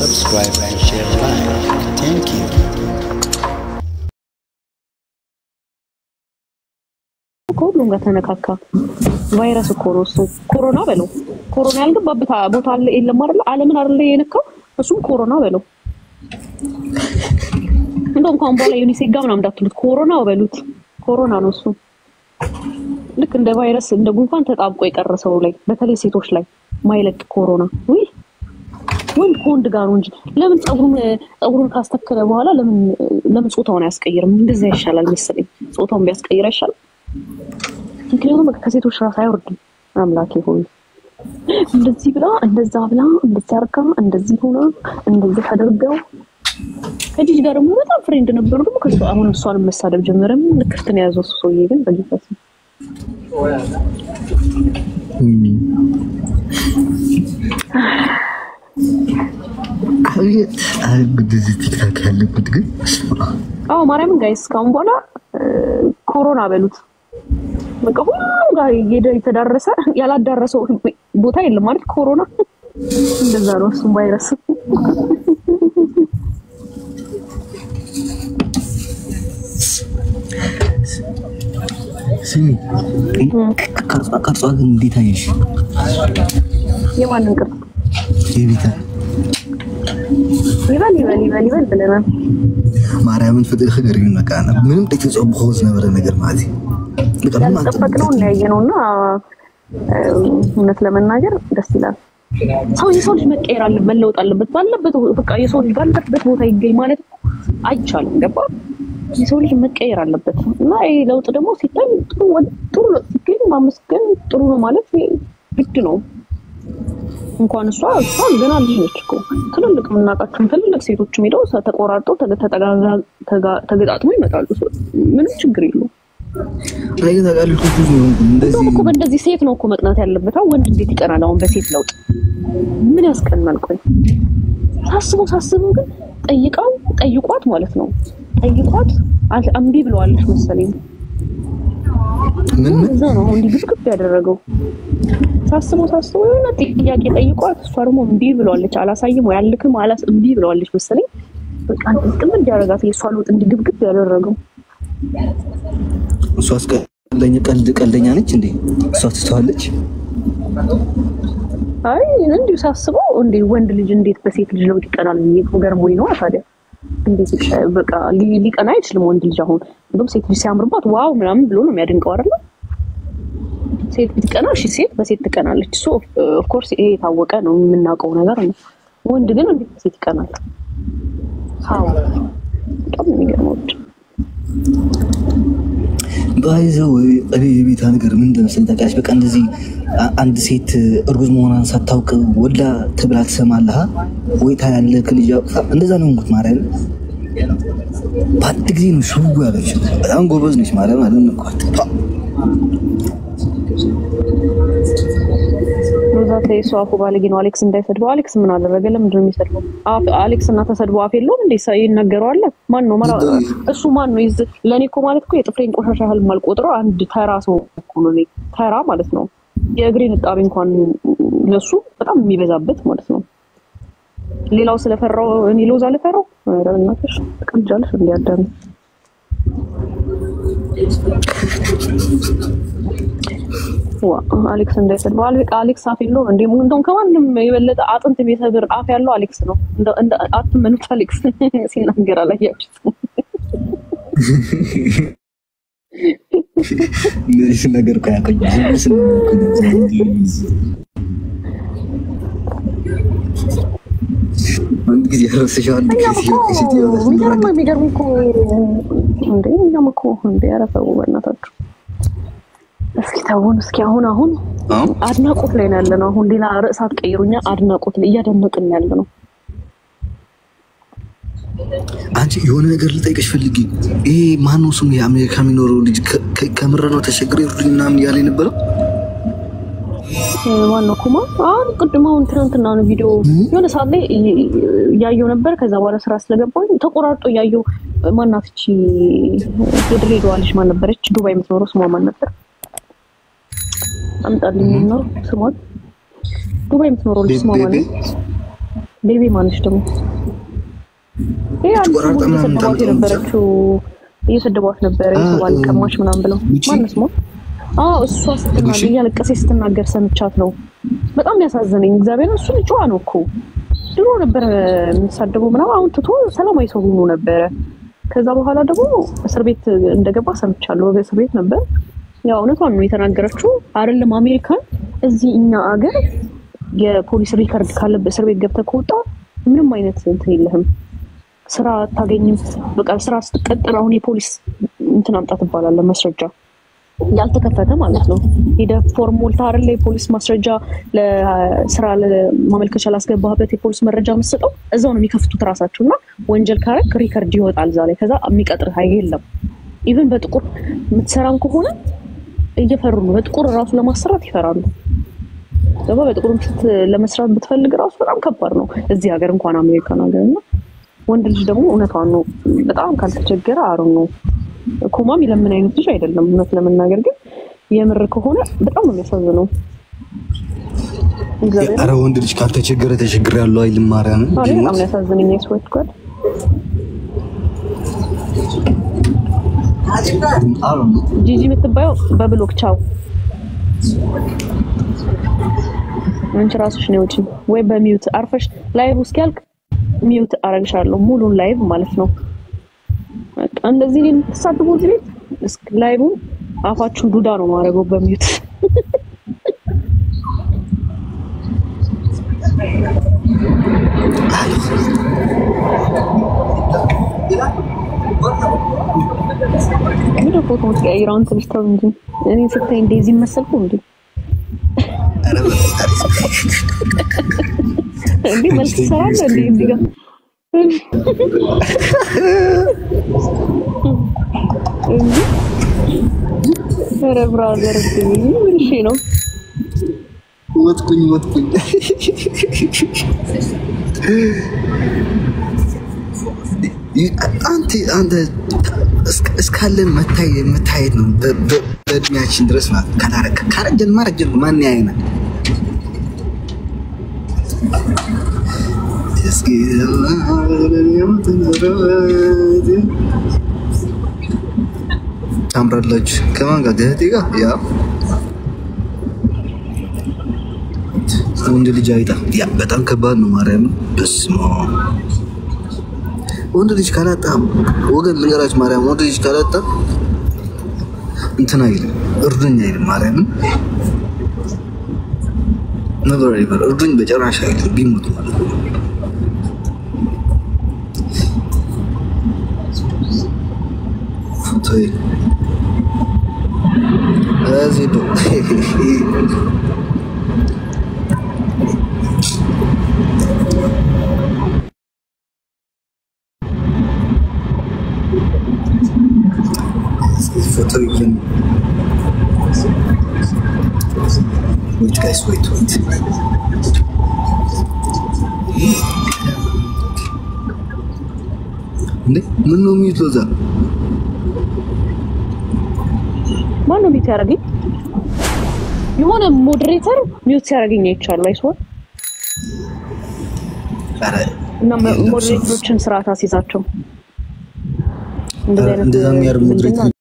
subscribe and share like. Thank you. ሁሉም ጋር ተነካካ ቫይረስ ኮሮና በለው ኮሮና ያልገባበት ቦታ አለ የለም አይደል ዓለምን አይደል የነካው እሱም ኮሮና በለው እንደውም ካሁን በኋላ ዩኒሴፍ ጋር ምናምን እንዳትሉት ኮሮና በሉት ኮሮና ነው እሱ ልክ እንደ ቫይረስ እንደ ጉንፋን ተጣብቆ የቀረሰው ላይ በተለይ ሴቶች ላይ ማይለቅ ኮሮና ወይ ኮንድ ጋር ነው እንጂ ለምን ጸጉሩን ካስተከለ በኋላ ለምን ጾታውን ያስቀይርም እንደዛ ይሻላል መሰለኝ ጾታውን ቢያስቀይር አይሻልም ምክንያቱም ከሴቶች ራስ አይወርድም አምላኬ ሆይ እንደዚህ ብላ እንደዛ ብላ እንደዚህ አርካ እንደዚህ ሆና እንደዚህ አድርገው ከዚህ ጋር ደግሞ በጣም ፍሬንድ ነበሩ ደግሞ ከሱ አሁን እሷን መሳደብ ጀመረም ልክርትን ያዘው ሰውዬ ግን በጊዜው አግድዚ ቲክታክ ያለበት ግን ማርያምን ጋይስ ካሁን በኋላ ኮሮና በሉት በቃ ሁሉም ጋር የተዳረሰ ያላዳረሰው ቦታ የለም ማለት ኮሮና እንደዛ ነው እሱ ቫይረስ ሲሚ ቀርጿ ግን እንዴት አይሽ የማንን ቅርጽ የቤታ ይበል ብለናል ማርያምን ፍጥህ ገሪውን መቃና ምንም ተጽዕቦ ሆዝ ነበር ነገር ማለት ያልጠበቅነው ያየነውና እውነት ለመናገር ደስ ይላል ሰው ልጅ መቀየር አለበት መለወጥ አለበት ባለበት በቃ የሰው ልጅ ባለበት ቦታ ይገኝ ማለት አይቻልም ገባ የሰው ልጅ መቀየር አለበት እና ይሄ ለውጥ ደግሞ ሲታይ ጥሩ ሲገኝ ማመስገን ጥሩ ነው ማለት ግድ ነው እንኳን እሷ ገና ልጅ ነች እኮ ትልልቅ ምናቃቸው ትልልቅ ሴቶች ሄደው ተቆራርጠው ተገጣጥመው ይመጣሉ ምንም ችግር የለውም አይገ ታቃልኩ እንደዚህ እኮ በእንደዚህ ሴት ነው እኮ መቅናት ያለበት ወንድ እንዴት ይቀናል አሁን በሴት ለውጥ ምን ያስቀናል ቆይ ሳስበው ግን ጠይቋት ማለት ነው ጠይቋት አምቢ ብለዋለች መሰለኝ ምን ነው እንዴ ግብግብ ያደረገው ሳስበው የሆነ ጥያቄ ጠይቋት እሷ ደግሞ እምቢ ብለዋለች አላሳይም ወይ አልክም እምቢ ብለዋለች መሰለኝ በቃ ጥቅም እንዲያረጋት የሷ ለውጥ እንዲግብግብ ያደረገው እሷ ቀልደኛ ነች እንዴ እሷ ትስተዋለች አይ እንዴ ሳስበው እንዴ ወንድ ልጅ እንዴት በሴት ልጅ ለውጥ ይቀናል ገርሞኝ ነው ታዲያ እንዴት በቃ ሊቀና አይችልም ወንድ ልጅ አሁን እንደውም ሴት ልጅ ሲያምርባት ዋው ምናምን ብሎ ነው የሚያደንቀው አይደል ሴት ብትቀና እሺ ሴት በሴት ትቀናለች ሶ ኦፍ ኮርስ ይሄ የታወቀ ነው የምናውቀው ነገር ነው ወንድ ግን እንዴት በሴት ይቀናል በጣም የሚገርመው ባይዘው እኔ የቤታ ነገር ምን እንደመሰለ ታውቂያለሽ በቃ እንደዚህ አንድ ሴት እርጉዝ መሆኗን ሳታውቅ ወላ ተብላ ትሰማለህ ወይ ታያለህ ከልጅ እንደዛ ነው እንግዲህ ማርያም ባድ ጊዜ ነው ሹጉ ያለች በጣም ጎበዝ ነች ማርያም አለንኳት ሮዛቴ ሷፉ ባለጊ ነው አሌክስ እንዳይሰድበው አሌክስ ምን አደረገ ለምንድን ነው የሚሰድበው አሌክስ እና ተሰድበው አፍ የለውም እንዴ ይነገራል ማን ነው እሱ ማን ነው ለኔ እኮ ማለት እኮ የጥፍሬን ቆሻሻ ያህል ማልቆጥረው አንድ ተራ ሰው እኮ ነው ተራ ማለት ነው የእግሬን ጣቢ እንኳን ለሱ በጣም የሚበዛበት ማለት ነው ሌላው ስለፈራው እኔ ሎዛ ለፈራው ረናተሽ ተቀምጫለሽ እንዲያዳም አሌክስ እንዳይሰድበው አሌክስ አፍ የለውም እንዴ እንደውም ከማንም የበለጠ አጥንት የሚሰብር አፍ ያለው አሌክስ ነው እንደ አትመኑት አሌክስ ሲናገር አላያችሁት ለዚህ ነገር ካያቆኝ አንድ ጊዜ ረስሻል የሚገርም እኮ እንዴ ያረፈው በእናታችሁ እስኪ አሁን አድናቆት ላይ ነው ያለነው አሁን ሌላ ርዕሳት ቀይሩኛ አድናቆት ላይ እያደነቅን ያለነው አንቺ የሆነ ነገር ልጠይቅሽ ፈልጊ ይሄ ማነው ስሙ የአሜሪካ የሚኖረው ልጅ ከምር ነው ተሸግሬ ይሩልኝና ምን ያለ ነበር ማነው ኩማ ቅድማውን ትናንትና ነው ቪዲዮ የሆነ ሰዓት ላይ ያየው ነበር ከዛ በኋላ ስራ ስለገባኝ ተቆራርጦ ያየው ማናፍቺ የድሬዳዋ ልጅ ማን ነበረች ዱባይ የምትኖረው ስሟ ማን ነበር አምጣልኝ ነው ስሟ ዱባይ የምትኖረው ልጅ ስሟ ማን ቤቢ ማንሽ ደግሞ እየሰደቧት ነበር የሰባል ቀማሽ ምናምን ብለው ማንስ ነው እሷ ስትናገር እያለቀሰች ስትናገር ሰምቻት ነው በጣም ያሳዘነኝ እግዚአብሔር እሱ ልጅዋ ነው እኮ ድሮ ነበር የሚሳደበው ምናምን አሁን ትቶ ሰላማዊ ሰው ሆኖ ነበር ከዛ በኋላ ደግሞ እስር ቤት እንደገባ ሰምቻለሁ በእስር ቤት ነበር ያው እውነቷን ነው የተናገረችው አይደለም አሜሪካን እዚህ እኛ ሀገር የፖሊስ ሪከርድ ካለበት እስር ቤት ገብተህ ከወጣ ምንም አይነት እንትን የለህም ስራ ታገኝም በቃ ስራ ስትቀጠር አሁን የፖሊስ እንትን አምጣት ይባላል መስረጃ ያልተከፈተ ማለት ነው ሄደ ፎርሙላ አይደለ የፖሊስ ማስረጃ ለስራ ለማመልከቻ ላስገባህበት የፖሊስ መረጃ መስጠው እዛው ነው የሚከፍቱት ራሳቸውና ወንጀል ካረክ ሪከርድ ይወጣል ዛሬ ከዛ የሚቀጥር አይደለም ኢቭን በጥቁር ምትሰራን ከሆነ እየፈሩ ነው በጥቁር ራሱ ለማሰራት ይፈራሉ ደግሞ በጥቁር ለመስራት ብትፈልግ ራሱ በጣም ከባድ ነው እዚህ ሀገር እንኳን አሜሪካ ነገርና ወንድ ልጅ ደግሞ እውነታውን ነው በጣም ካልተቸገረ አሩ ነው ኮማም ለምን አይነት ልጅ አይደለም እውነት ለመናገር ግን የምር ከሆነ በጣም ነው የሚያሳዝነው አረ ወንድ ልጅ ካልተቸገረ ተቸግረ ያለው አይልም ማርያም በጣም ያሳዝነኝ ስወት ኮድ ጂጂ የምትባየው በብሎክ ቻው አንቺ ራስሽ ነው ውጪ ወይ በሚውት አርፈሽ ላይቭ ውስጥ ያልክ ሚውት አረግሻለሁ ሙሉን ላይቭ ማለት ነው እንደዚህ ተሳድቦ እዚህ እስከ ላይቭ አፋችሁን ዱዳ ነው ማረገው በሚውት ምን ፎቶዎች ቀይራን ተብስተው እንጂ እኔ ስታይ እንደዚህ መሰልኩ እንዴ እንዴ መልስ ሰራለ እንዴ እንዲጋ ኧረ ብራዘር እሺ ነው ወጥኩኝ አንተ እስካለን መታየት ነው በእድሜያችን ድረስ ማለት ካረጀን ማረጀን ማን ያየናል እስኪ ታምራላችሁ ከማን ጋር ገህቴ ጋር ያ ወንድ ልጅ አይጣ ያ በጣም ከባድ ነው ማርያም በስመ አብ ወንድ ልጅ ካላጣ ወገን ልንገራች ማርያም ወንድ ልጅ ካላጣ እንትና አይልም እርዱኝ አይልም ማርያም ነበር አይበር እርዱኝ በጨራሽ አይልም ቢሞት ማለት ነው ፎቶይ አዚዶ Even wait guys wait ምን ነው የሚይዘው ማን ነው የሚያረጋኝ የሆነ ሞዴሬተር ሚውት ያረጋኝ አይቻል አይሶ አረ እና ሞዴሬተሮችን ስርዓት አስይዛቸው እንደዛ የሚያርግ ሞዴሬተር